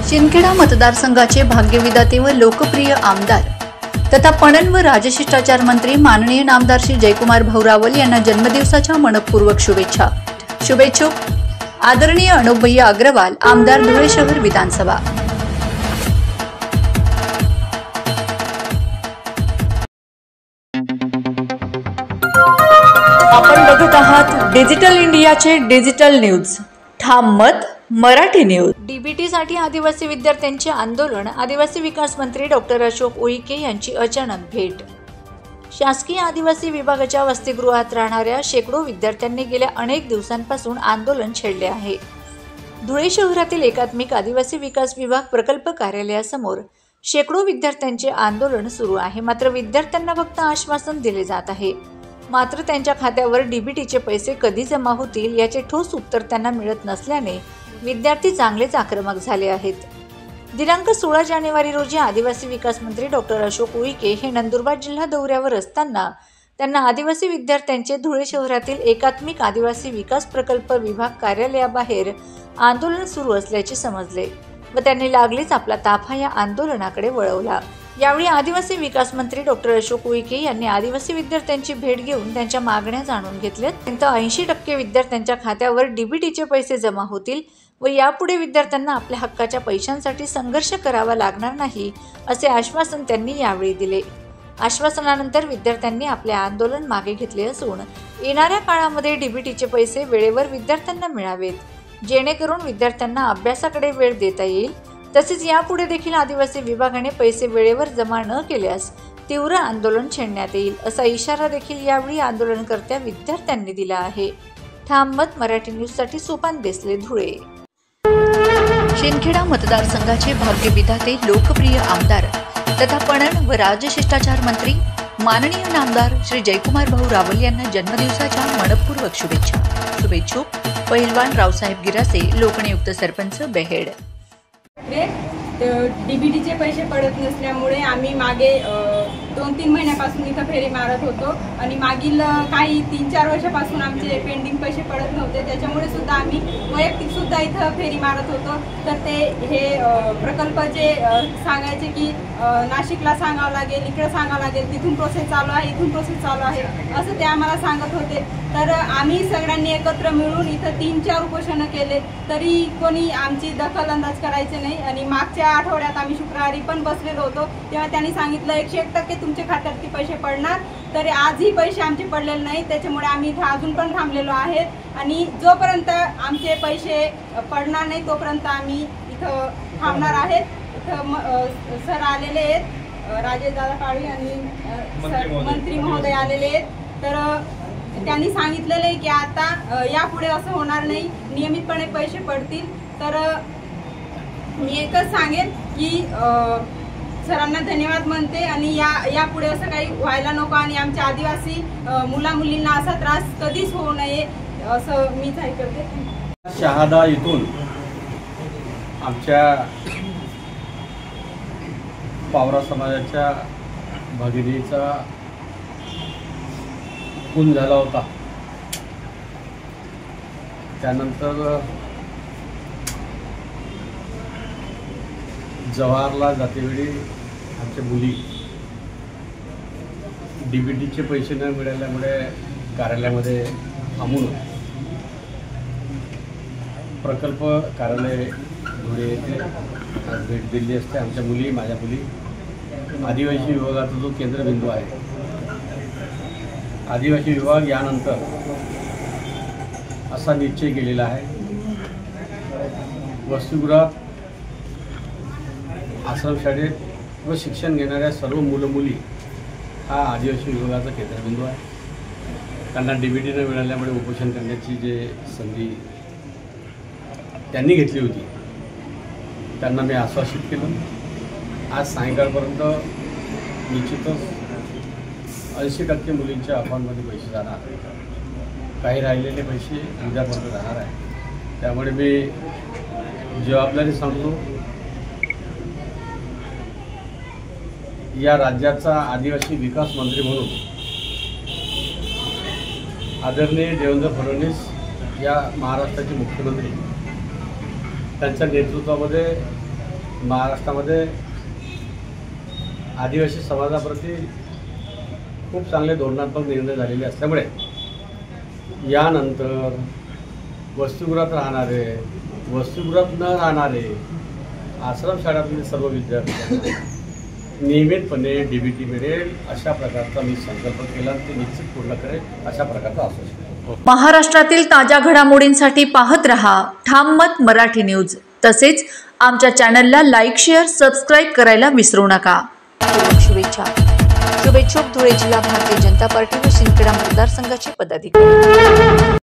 शिंदखेडा मतदारसंघाचे भाग्यविधाते व लोकप्रिय आमदार तथा पणन व राजशिष्टाचार मंत्री माननीय नामदार श्री जयकुमार भाऊ रावल यांना जन्मदिवसाच्या मनपूर्वक शुभेच्छा। शुभेच्छुक आदरणीय अनुपभैया अग्रवाल, आमदार धुळे शहर विधानसभा। आपण बघत आहात डिजिटल इंडियाचे डिजिटल न्यूज। ठाम मत मराठी न्यूज। डीबीटी साठी आदिवासी विद्यार्थ्यांचे आंदोलन, आदिवासी विकास मंत्री डॉक्टर अशोक उईके यांची अचानक भेट। शासकीय आदिवासी विभागाच्या वसतिगृहात राहणाऱ्या शेकडो विद्यार्थ्यांनी गेल्या अनेक दिवसांपासून आंदोलन छेडले आहे। धुळे शहरातील एकात्मिक आदिवासी विकास विभाग प्रकल्प कार्यालयासमोर शेकडो विद्यार्थ्यांचे आंदोलन सुरू आहे। मात्र विद्यार्थ्यांना फक्त आश्वासन दिले जात आहे, मात्र त्यांच्या खात्यावर डीबीटीचे पैसे कधी जमा होतील याचे ठोस उत्तर त्यांना मिळत नसल्याने विद्यार्थी चांगलेच आक्रमक झाले आहेत। दिनांक 16 जानेवारी रोजी आदिवासी विकास मंत्री डॉक्टर अशोक उईके हे नंदुरबार जिल्हा दौऱ्यावर असताना त्यांना आदिवासी विद्यार्थ्यांचे धुळे शहरातील एकात्मिक आदिवासी विकास प्रकल्प विभाग कार्यालयाबाहेर आंदोलन सुरू असल्याचे समजले व त्यांनी लागलीच आपला ताफा या आंदोलनाकडे वळवला। यावेळी आदिवासी विकास मंत्री डॉक्टर अशोक उईके यांनी आदिवासी विद्यार्थ्यांची भेट घेऊन त्यांच्या मागण्या जाणून घेतल्यात। त्यांचा 80% विद्यार्थ्यांच्या खात्यावर डीबीटीचे पैसे जमा होतील व यापुढे विद्यार्थ्यांना आपल्या हक्काच्या पैशांसाठी संघर्ष करावा लागणार नाही असे आश्वासन त्यांनी यावेळी दिले। आश्वासनानंतर विद्यार्थ्यांनी आपले आंदोलन मागे घेतले असून येणाऱ्या काळामध्ये डीबीटीचे पैसे वेळेवर विद्यार्थ्यांना मिळावेत, जेणेकरून विद्यार्थ्यांना अभ्यासाकडे वेळ देता येईल। तसेच यापुढे देखील आदिवासी विभागाने पैसे वेळेवर जमा न केल्यास तीव्र आंदोलन छेडण्यात येईल असा इशारा देखील यावेळी आंदोलनकर्त्या विद्यार्थ्यांनी दिला आहे। ठाम मत मराठी न्यूज साठी सोपान देसले, धुळे। शिंदखेडा मतदारसंघाचे भाग्यविधाते लोकप्रिय आमदार तथा पणन व राजशिष्टाचार मंत्री माननीय नामदार श्री जयकुमार भाऊ रावल यांना जन्मदिवसाच्या मनपूर्वक शुभेच्छा। शुभेच्छुक पहिलवान रावसाहेब गिरासे, लोकनियुक्त सरपंच बेहेड। डीबीटीचे पैसे पडत नसल्यामुळे आम्ही मागे 2-3 महिन्यापासून इथं फेरी मारत होतो आणि मागील काही 3-4 वर्षापासून आमचे पेंडिंग पैसे पडत नव्हते, त्याच्यामुळे सुद्धा आम्ही वैयक्तिक सुद्धा इथं फेरी मारत होतो। तर ते हे प्रकल्प जे सांगायचे की नाशिकला सांगावं लागेल, इकडे सांगावं लागेल, तिथून प्रोसेस चालू आहे, इथून प्रोसेस चालू आहे असं ते आम्हाला सांगत होते। तर आम्ही सगळ्यांनी एकत्र मिळून इथं 3-4 उपोषणं केले तरी कोणी आमची दखल अंदाज करायचे नाही आणि मागच्या आठवड्यात आम्ही शुक्रवारी पण बसलेलो होतो, तेव्हा त्यांनी सांगितलं 101% तुमच्या खात्यात पैसे पडणार, तरी आजही पैसे आमचे पडलेले नाही। त्याच्यामुळे आम्ही इथं अजून पण थांबलेलो आहेत आणि जोपर्यंत आमचे पैसे पडणार नाही तोपर्यंत आम्ही इथं थांबणार आहेत। इथं सर आलेले आहेत, राजेशदादा काळे आणि मंत्री महोदय आलेले आहेत। तर त्यांनी सांगितलेलं आहे की आता यापुढे असं होणार नाही, नियमितपणे पैसे पडतील। तर मी एकच सांगेन की सरांना धन्यवाद म्हणते आणि यापुढे असं काही व्हायला नको आणि आमच्या आदिवासी मुला मुलींना असा त्रास कधीच होऊ नये असं मी जाहीर करते। शहादा इथून आमच्या पावरा समाजाच्या भगिनीचा खून झाला होता, त्यानंतर जवाहरला जातेवेळी आमच्या मुली डीबीटीचे पैसे न मिळाल्यामुळे कार्यालयामध्ये थांबून प्रकल्प कार्यालय धुळे येथे भेट दिली असते। आमच्या मुली, माझ्या मुली आदिवासी विभागाचा जो केंद्रबिंदू आहे, आदिवासी विभाग यानंतर असा निश्चय केलेला आहे, वसतिगृहात, आश्रमशाळेत व शिक्षण घेणाऱ्या सर्व मुलं मुली हा आदिवासी विभागाचा केंद्रबिंदू आहे। त्यांना डीबीटी न मिळाल्यामुळे उपोषण करण्याची जे संधी त्यांनी घेतली होती त्यांना मी आश्वासित केलं। आज सायंकाळपर्यंत निश्चितच 80% मुलींच्या अकाउंटमध्ये पैसे जाणार, काही राहिलेले पैसे उद्यापर्यंत राहणार आहे। त्यामुळे मी जबाबदारी सांगतो, या राज्याचा आदिवासी विकास मंत्री म्हणून आदरणीय देवेंद्र फडणवीस या महाराष्ट्राचे मुख्यमंत्री त्यांच्या नेतृत्वामध्ये महाराष्ट्रामध्ये आदिवासी समाजाप्रती खूप चांगले धोरणात्मक निर्णय झालेले असल्यामुळे यानंतर वसतिगृहात राहणारे, वसतिगृहात न राहणारे आश्रमशाळांतील सर्व विद्यार्थी नियमितपणे DBT मिळेल अशा प्रकारचा मी संकल्प केला, ते निश्चित पूर्ण करेल अशा प्रकारचा आश्वासन. महाराष्ट्रातील ताज्या घडामोडींसाठी पाहत रहा ठाम मत मराठी न्यूज. तसेच आमच्या चॅनलला लाईक, शेअर, सबस्क्राईब करायला विसरू नका. शुभेच्छा. शुभेच्छुक धुळे जिल्हा भारतीय जनता पार्टी व शिंदखेडा मतदारसंघाचे पदाधिकारी.